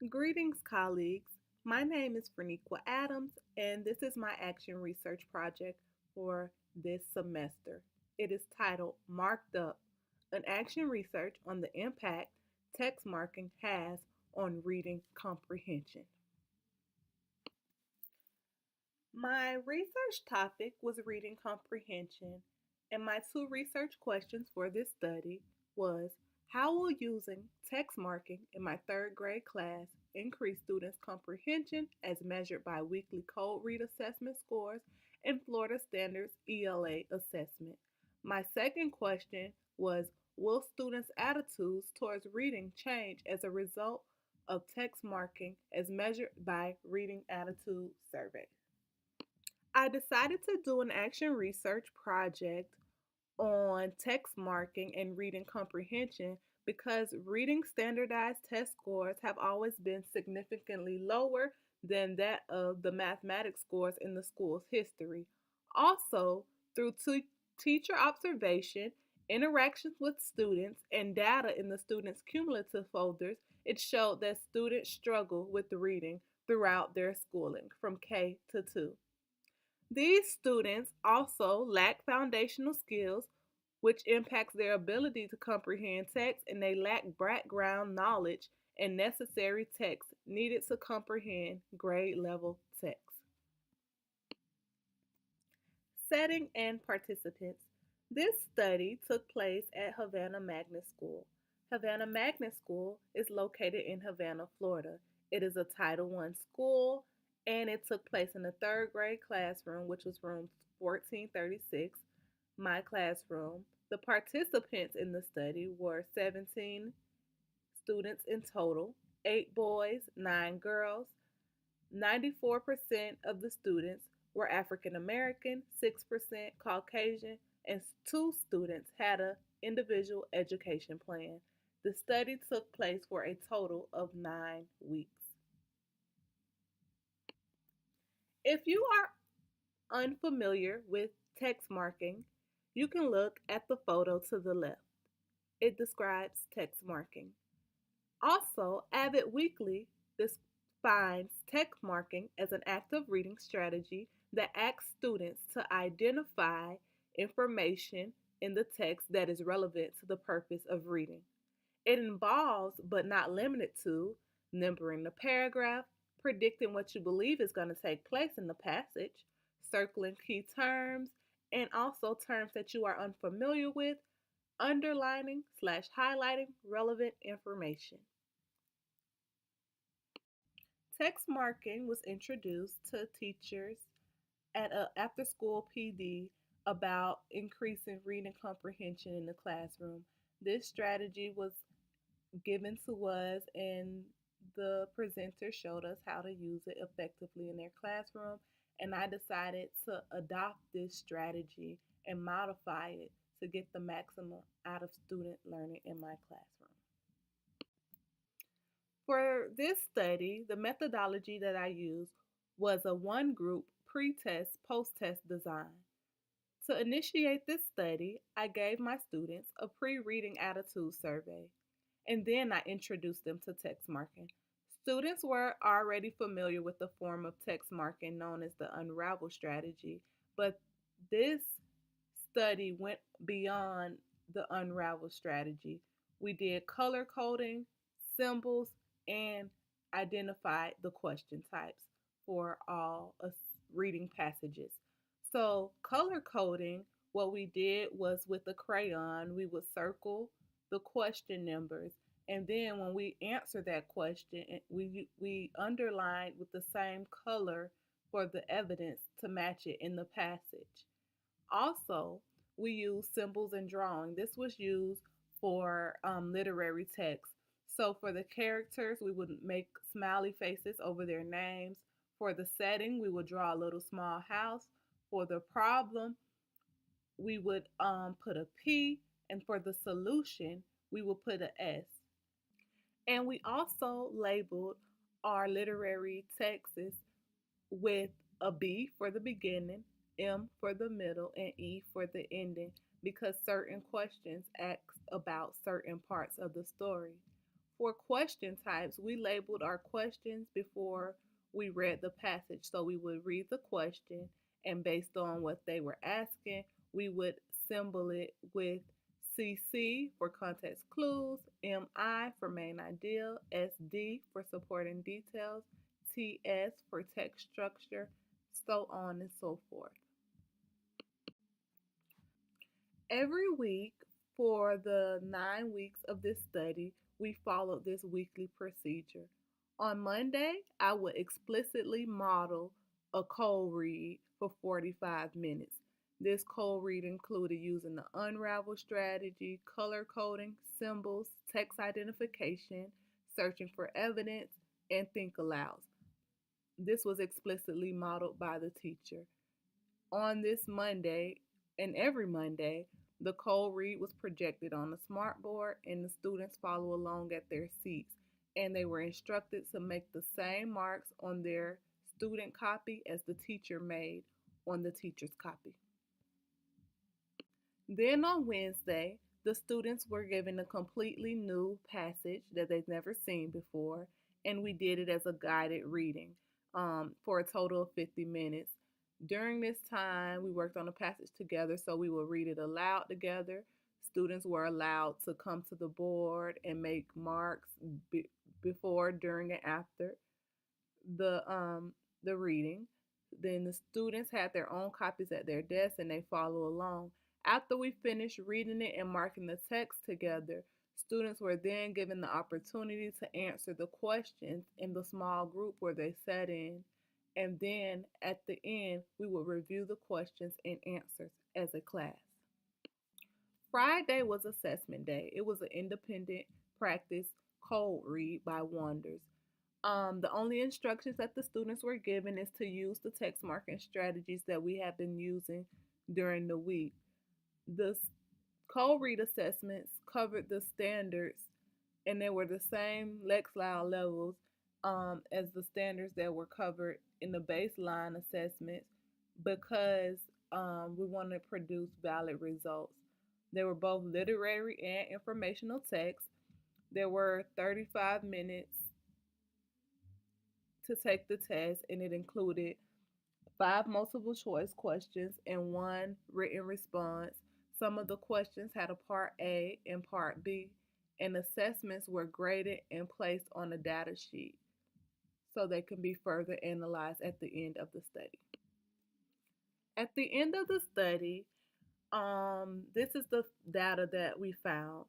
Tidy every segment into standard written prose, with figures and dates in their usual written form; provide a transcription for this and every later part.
Greetings, colleagues. My name is Freniqua Adams, and this is my action research project for this semester. It is titled Marked Up, an action research on the impact text marking has on reading comprehension. My research topic was reading comprehension, and my two research questions for this study was how will using text marking in my third grade class increase students' comprehension as measured by weekly code read assessment scores and Florida Standards ELA assessment? My second question was will students' attitudes towards reading change as a result of text marking as measured by reading attitude survey? I decided to do an action research project on text marking and reading comprehension because reading standardized test scores have always been significantly lower than that of the mathematics scores in the school's history. Also, through teacher observation, interactions with students, and data in the students' cumulative folders, it showed that students struggle with reading throughout their schooling from K to 2. These students also lack foundational skills, which impacts their ability to comprehend text, and they lack background knowledge and necessary text needed to comprehend grade level text. Setting and participants. This study took place at Havana Magnet School. Havana Magnet School is located in Havana, Florida. It is a Title I school and it took place in the third grade classroom, which was room 1436, my classroom. The participants in the study were 17 students in total, 8 boys, 9 girls. 94% of the students were African American, 6% Caucasian, and 2 students had an individual education plan. The study took place for a total of 9 weeks. If you are unfamiliar with text marking, you can look at the photo to the left. It describes text marking. Also, Avid Weekly defines text marking as an active reading strategy that asks students to identify information in the text that is relevant to the purpose of reading. It involves, but not limited to, numbering the paragraph, predicting what you believe is going to take place in the passage, circling key terms, and also terms that you are unfamiliar with, underlining / highlighting relevant information. Text marking was introduced to teachers at an after school PD about increasing reading comprehension in the classroom. This strategy was given to us, and the presenter showed us how to use it effectively in their classroom. And I decided to adopt this strategy and modify it to get the maximum out of student learning in my classroom. For this study, the methodology that I used was a one group pre test, post test design. To initiate this study, I gave my students a pre reading attitude survey, and then I introduced them to text marking. Students were already familiar with the form of text marking known as the unravel strategy, but this study went beyond the unravel strategy. We did color coding, symbols, and identified the question types for all reading passages. So, color coding, what we did was with a crayon, we would circle the question numbers. And then when we answer that question, we underlined with the same color for the evidence to match it in the passage. Also, we use symbols and drawing. This was used for literary text. So for the characters, we would make smiley faces over their names. For the setting, we would draw a little small house. For the problem, we would put a P, and for the solution, we would put a S. And we also labeled our literary texts with a B for the beginning, M for the middle, and E for the ending because certain questions ask about certain parts of the story. For question types, we labeled our questions before we read the passage. So we would read the question, and based on what they were asking, we would symbol it with CC for context clues, MI for main ideal, SD for supporting details, TS for text structure, so on and so forth. Every week for the 9 weeks of this study, we followed this weekly procedure. On Monday, I would explicitly model a cold read for 45 minutes. This cold read included using the unravel strategy, color coding, symbols, text identification, searching for evidence, and think alouds. This was explicitly modeled by the teacher. On this Monday and every Monday, the cold read was projected on the smartboard and the students follow along at their seats. And they were instructed to make the same marks on their student copy as the teacher made on the teacher's copy. Then on Wednesday, the students were given a completely new passage that they've never seen before, and we did it as a guided reading for a total of 50 minutes. During this time, we worked on the passage together, so we would read it aloud together. Students were allowed to come to the board and make marks before, during, and after the reading. Then the students had their own copies at their desk and they follow along. After we finished reading it and marking the text together, students were then given the opportunity to answer the questions in the small group where they sat in. And then at the end, we would review the questions and answers as a class. Friday was assessment day. It was an independent practice cold read by Wonders. The only instructions that the students were given is to use the text marking strategies that we have been using during the week. The cold read assessments covered the standards, and they were the same Lexile levels as the standards that were covered in the baseline assessments because we want to produce valid results. They were both literary and informational text. There were 35 minutes to take the test, and it included 5 multiple choice questions and 1 written response. Some of the questions had a part A and part B, and assessments were graded and placed on a data sheet so they can be further analyzed at the end of the study. At the end of the study, this is the data that we found.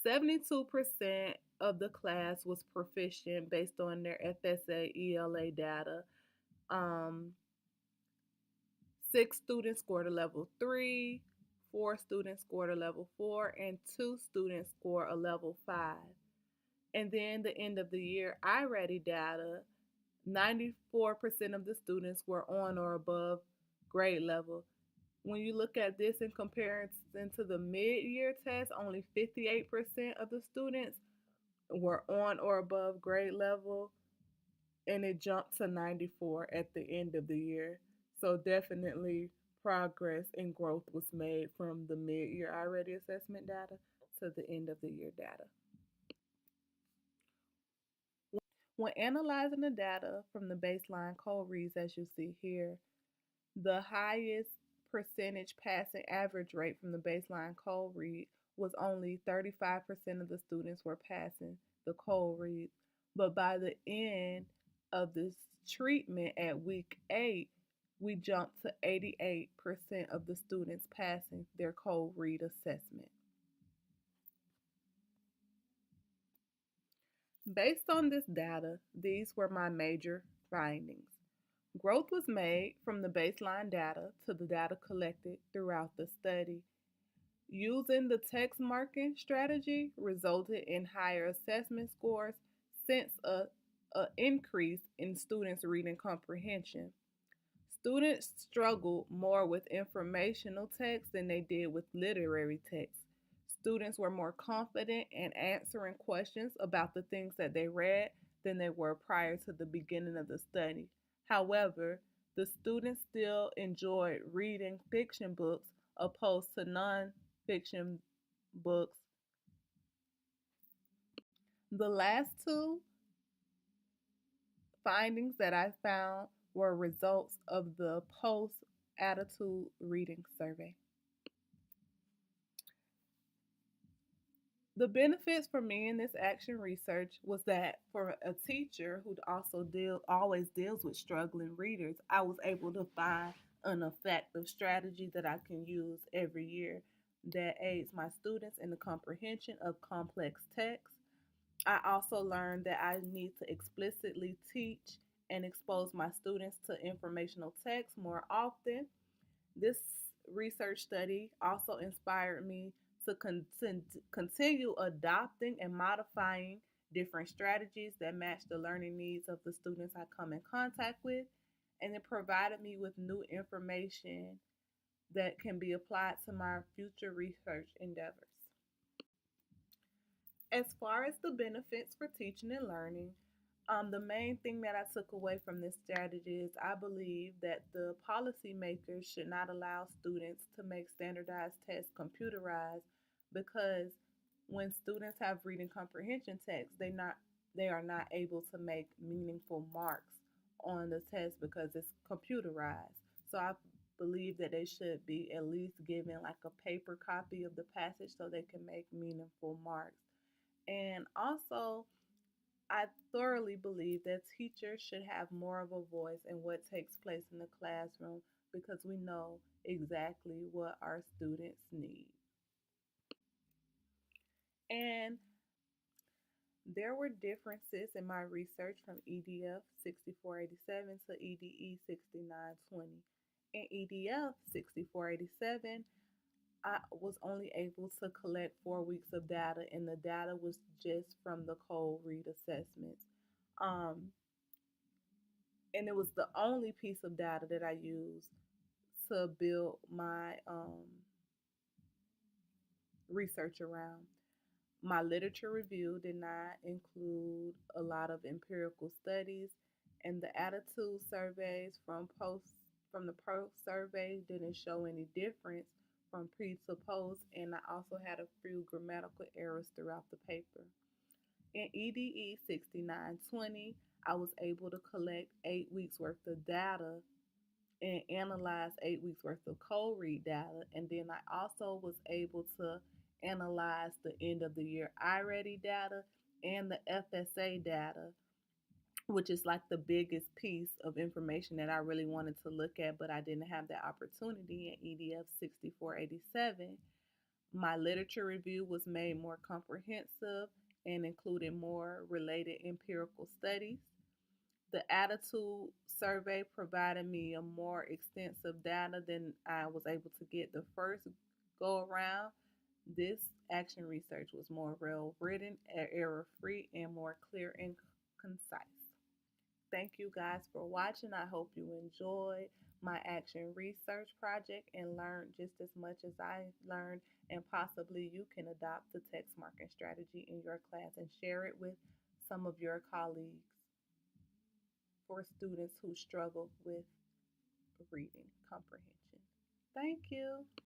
72% of the class was proficient based on their FSA ELA data. 6 students scored a level 3, 4 students scored a level 4, and 2 students scored a level 5. And then the end of the year iReady data, 94% of the students were on or above grade level. When you look at this in comparison to the mid-year test, only 58% of the students were on or above grade level, and it jumped to 94 at the end of the year. So definitely progress and growth was made from the mid-year iReady assessment data to the end of the year data. When analyzing the data from the baseline cold reads, as you see here, the highest percentage passing average rate from the baseline cold read was only 35% of the students were passing the cold read. But by the end of this treatment at week 8, we jumped to 88% of the students passing their cold read assessment. Based on this data, these were my major findings. Growth was made from the baseline data to the data collected throughout the study. Using the text marking strategy resulted in higher assessment scores since an increase in students' reading comprehension. Students struggled more with informational text than they did with literary text. Students were more confident in answering questions about the things that they read than they were prior to the beginning of the study. However, the students still enjoyed reading fiction books opposed to non-fiction books. The last two findings that I found were results of the post attitude reading survey. The benefits for me in this action research was that for a teacher who also always deals with struggling readers, I was able to find an effective strategy that I can use every year that aids my students in the comprehension of complex text. I also learned that I need to explicitly teach and expose my students to informational text more often. This research study also inspired me to continue adopting and modifying different strategies that match the learning needs of the students I come in contact with, and it provided me with new information that can be applied to my future research endeavors. As far as the benefits for teaching and learning, the main thing that I took away from this strategy is I believe that the policymakers should not allow students to make standardized tests computerized because when students have reading comprehension tests, they are not able to make meaningful marks on the test because it's computerized. So I believe that they should be at least given like a paper copy of the passage so they can make meaningful marks. And also, I thoroughly believe that teachers should have more of a voice in what takes place in the classroom because we know exactly what our students need. And there were differences in my research from EDF 6487 to EDE 6920. In EDF 6487, I was only able to collect 4 weeks of data, and the data was just from the cold read assessments. Um, and it was the only piece of data that I used to build my research around. My literature review did not include a lot of empirical studies, and the attitude surveys from the post survey didn't show any difference from pre to post, and I also had a few grammatical errors throughout the paper. In EDE 6920, I was able to collect 8 weeks worth of data and analyze 8 weeks worth of cold read data. And then I also was able to analyze the end of the year iReady data and the FSA data, which is like the biggest piece of information that I really wanted to look at, but I didn't have that opportunity in EDF 6487. My literature review was made more comprehensive and included more related empirical studies. The attitude survey provided me a more extensive data than I was able to get the first go around. This action research was more well written, error free, and more clear and concise. Thank you guys for watching. I hope you enjoyed my action research project and learned just as much as I learned, and possibly you can adopt the text marking strategy in your class and share it with some of your colleagues for students who struggle with reading comprehension. Thank you.